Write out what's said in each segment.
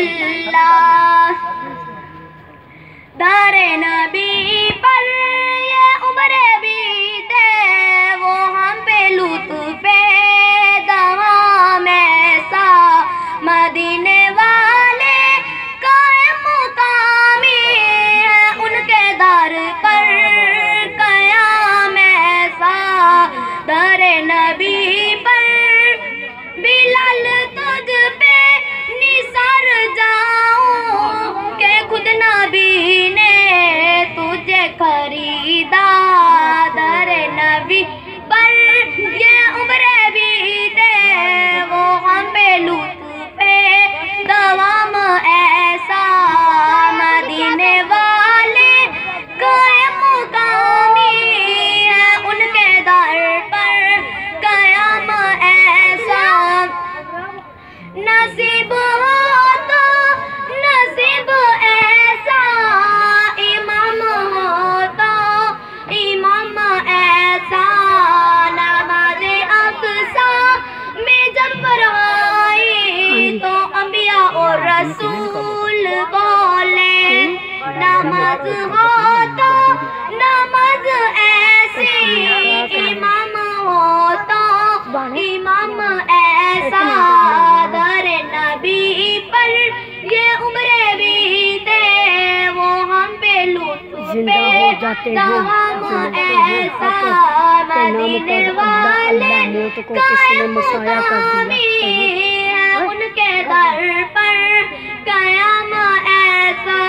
اللہ در نبی پر یہ عمریں بیتے وہ ہم پہ لطف دوام ایسا مدینے والے قائم مقامی ہے ان کے در پر قیام ایسا در نبی پر بلال تجھ پہ نثار جاؤں کہ خود نبی نے تجھے خریدا در نبی پر یہ عمریں بیتے وہ ہم پہ لطف دوام ایسا مدینے والے قائم مقامی ہے ان کے در پر قیام ایسا نصیب ہو تو نصیب ایسا امام ہو تو امام ایسا نماز اقصیٰ میں جب پڑھائی تو انبیاء اور رسول بولے نماز ہو تو نماز ایسی امام ہو تو امام ایسا در نبی پر یہ عمریں بیتے وہ ہم پہ لطف دوام ایسا مدینے والے قائم مقامی ہے ان کے در پر قیام ایسا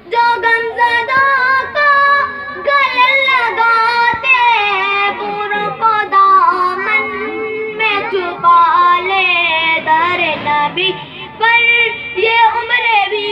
جو غمزدوں کو گلے لگاتے پوروں کو دامن میں چھپا لے در نبی پر یہ عمریں بھی